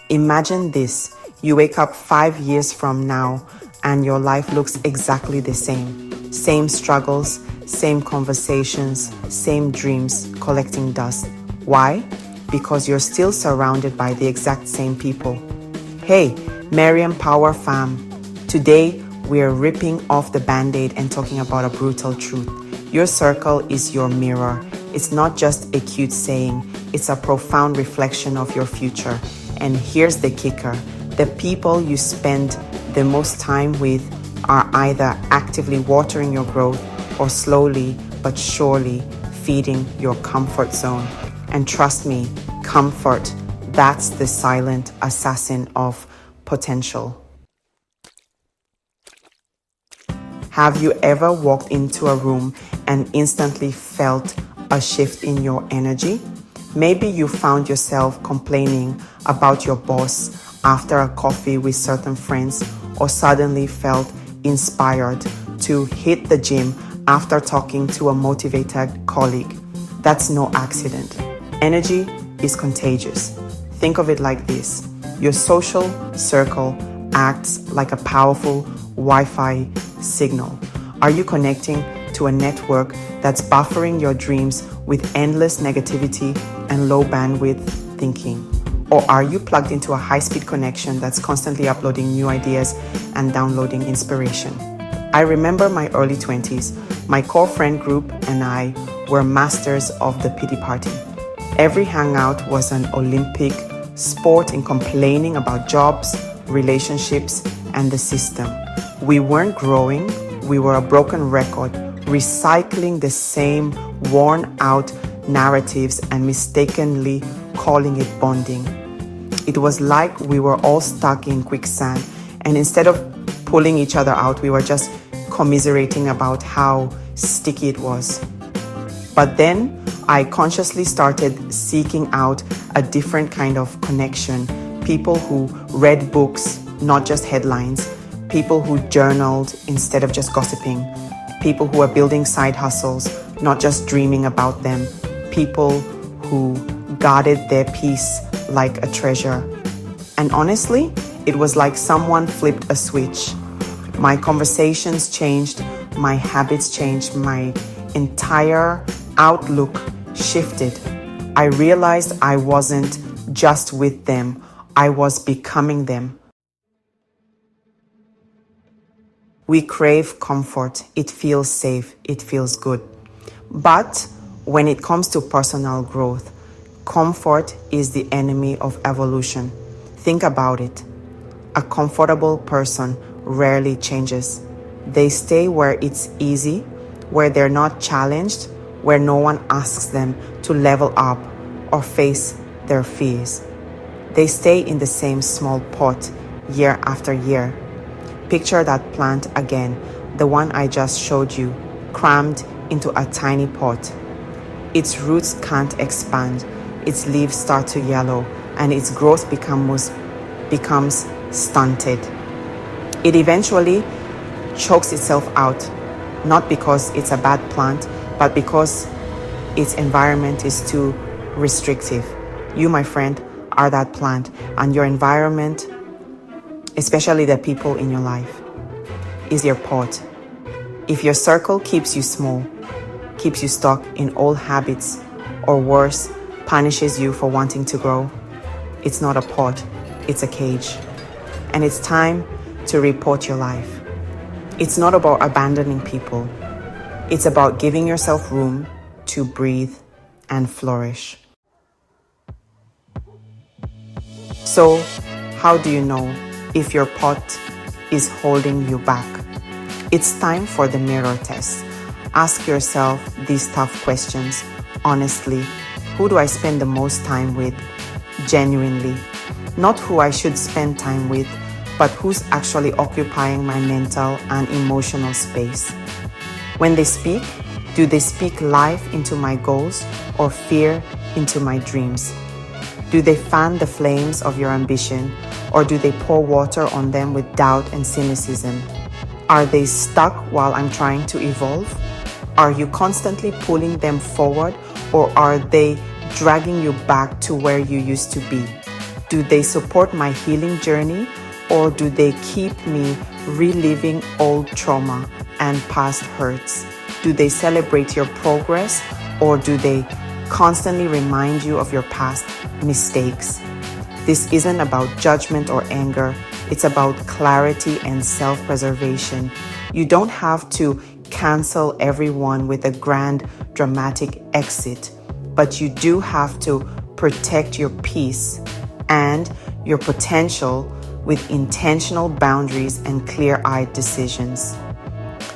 Imagine this. You wake up 5 years from now and your life looks exactly the same. Same struggles, same conversations, same dreams collecting dust. Why? Because you're still surrounded by the exact same people. Hey, Maryempower fam. Today, we're ripping off the band-aid and talking about a brutal truth. Your circle is your mirror. It's not just a cute saying, it's a profound reflection of your future. And here's the kicker. The people you spend the most time with are either actively watering your growth or slowly but surely feeding your comfort zone. And trust me, comfort, that's the silent assassin of potential. Have you ever walked into a room and instantly felt a shift in your energy? Maybe you found yourself complaining about your boss after a coffee with certain friends, or suddenly felt inspired to hit the gym after talking to a motivated colleague. That's no accident. Energy is contagious. Think of it like this. Your social circle acts like a powerful Wi-Fi signal. Are you connecting to a network that's buffering your dreams with endless negativity and low bandwidth thinking? Or are you plugged into a high-speed connection that's constantly uploading new ideas and downloading inspiration? I remember my early 20s. My core friend group and I were masters of the pity party. Every hangout was an Olympic sport in complaining about jobs, relationships, and the system. We weren't growing, we were a broken record, recycling the same worn-out narratives and mistakenly calling it bonding. It was like we were all stuck in quicksand, and instead of pulling each other out, we were just commiserating about how sticky it was. But then I consciously started seeking out a different kind of connection. People who read books, not just headlines. People who journaled instead of just gossiping. People who are building side hustles, not just dreaming about them. People who guarded their peace like a treasure. And honestly, it was like someone flipped a switch. My conversations changed, my habits changed, my entire outlook shifted. I realized I wasn't just with them, I was becoming them. We crave comfort. It feels safe. It feels good. But when it comes to personal growth, comfort is the enemy of evolution. Think about it. A comfortable person rarely changes. They stay where it's easy, where they're not challenged, where no one asks them to level up or face their fears. They stay in the same small pot year after year. Picture that plant again, the one I just showed you, crammed into a tiny pot. Its roots can't expand, its leaves start to yellow, and its growth becomes stunted. It eventually chokes itself out, not because it's a bad plant, but because its environment is too restrictive. You, my friend, are that plant, and your environment, especially the people in your life, is your pot. If your circle keeps you small, keeps you stuck in old habits, or worse, punishes you for wanting to grow, it's not a pot, it's a cage. And it's time to report your life. It's not about abandoning people. It's about giving yourself room to breathe and flourish. So, how do you know if your pot is holding you back? It's time for the mirror test. Ask yourself these tough questions honestly. Who do I spend the most time with? Genuinely. Not who I should spend time with, but who's actually occupying my mental and emotional space. When they speak, do they speak life into my goals or fear into my dreams? Do they fan the flames of your ambition, or do they pour water on them with doubt and cynicism? Are they stuck while I'm trying to evolve? Are you constantly pulling them forward, or are they dragging you back to where you used to be? Do they support my healing journey, or do they keep me reliving old trauma and past hurts? Do they celebrate your progress, or do they constantly remind you of your past mistakes? This isn't about judgment or anger. It's about clarity and self-preservation. You don't have to cancel everyone with a grand, dramatic exit, but you do have to protect your peace and your potential with intentional boundaries and clear-eyed decisions.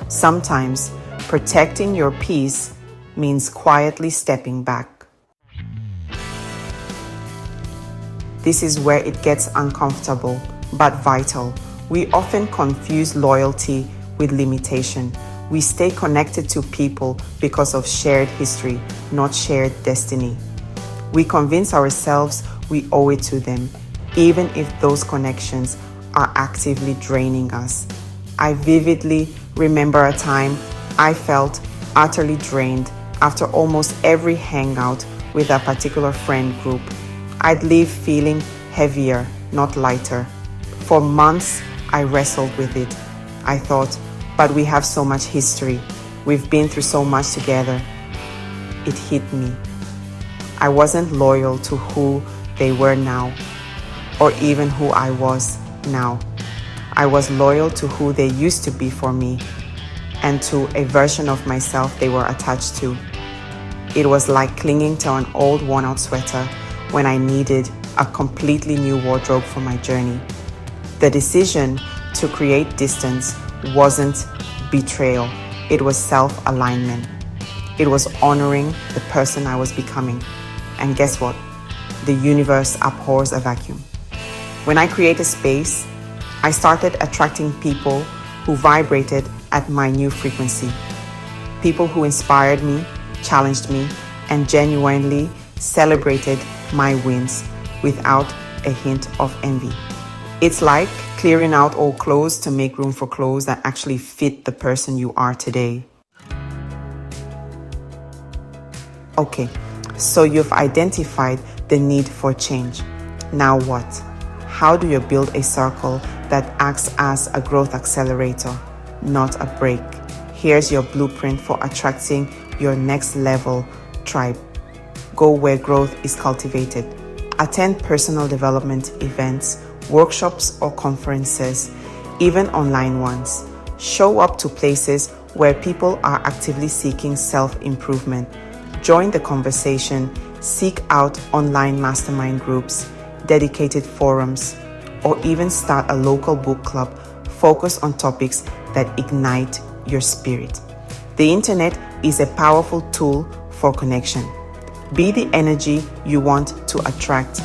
Sometimes protecting your peace means quietly stepping back. This is where it gets uncomfortable, but vital. We often confuse loyalty with limitation. We stay connected to people because of shared history, not shared destiny. We convince ourselves we owe it to them, even if those connections are actively draining us. I vividly remember a time I felt utterly drained after almost every hangout with a particular friend group. I'd leave feeling heavier, not lighter. For months, I wrestled with it. I thought, but we have so much history. We've been through so much together. It hit me. I wasn't loyal to who they were now, or even who I was now. I was loyal to who they used to be for me, and to a version of myself they were attached to. It was like clinging to an old worn-out sweater when I needed a completely new wardrobe for my journey. The decision to create distance wasn't betrayal. It was self-alignment. It was honoring the person I was becoming. And guess what? The universe abhors a vacuum. When I create a space, I started attracting people who vibrated at my new frequency. People who inspired me, challenged me, and genuinely celebrated my wins without a hint of envy. It's like clearing out old clothes to make room for clothes that actually fit the person you are today. Okay, so you've identified the need for change. Now what? How do you build a circle that acts as a growth accelerator, not a brake? Here's your blueprint for attracting your next level tribe. Go where growth is cultivated. Attend personal development events, workshops or conferences, even online ones. Show up to places where people are actively seeking self-improvement. Join the conversation, seek out online mastermind groups, dedicated forums, or even start a local book club focused on topics that ignite your spirit. The internet is a powerful tool for connection. Be the energy you want to attract.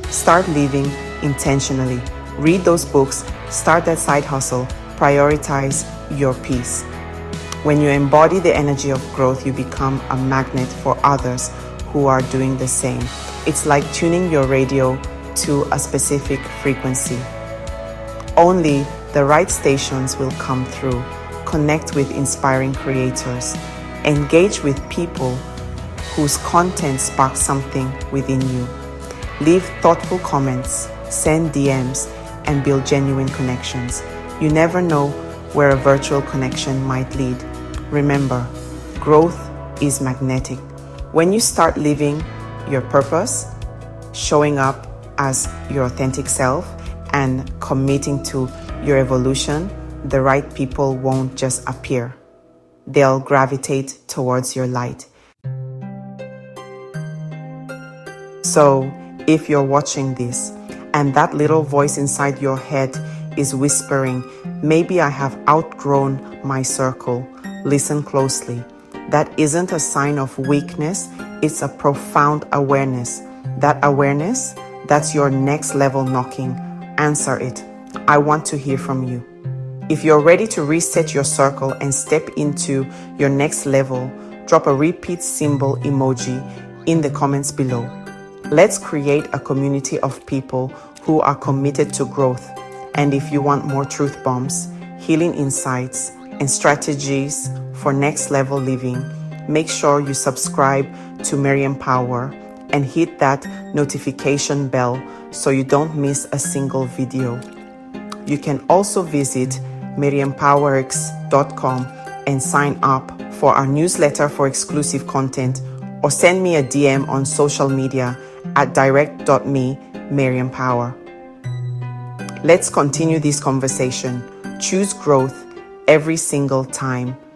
Start living intentionally. Read those books, start that side hustle, prioritize your peace. When you embody the energy of growth, you become a magnet for others who are doing the same. It's like tuning your radio to a specific frequency. Only the right stations will come through. Connect with inspiring creators. Engage with people whose content sparks something within you. Leave thoughtful comments, send DMs, and build genuine connections. You never know where a virtual connection might lead. Remember, growth is magnetic. When you start living your purpose, showing up as your authentic self, and committing to your evolution, the right people won't just appear. They'll gravitate towards your light. So, if you're watching this and that little voice inside your head is whispering, maybe I have outgrown my circle, listen closely. That isn't a sign of weakness, it's a profound awareness. That awareness, that's your next level knocking. Answer it. I want to hear from you. If you're ready to reset your circle and step into your next level, drop a repeat symbol emoji in the comments below. Let's create a community of people who are committed to growth. And if you want more truth bombs, healing insights, and strategies for next level living, make sure you subscribe to Maryempower and hit that notification bell so you don't miss a single video. You can also visit Maryempowerx.com and sign up for our newsletter for exclusive content, or send me a DM on social media at direct.me/Maryempower. Let's continue this conversation. Choose growth every single time.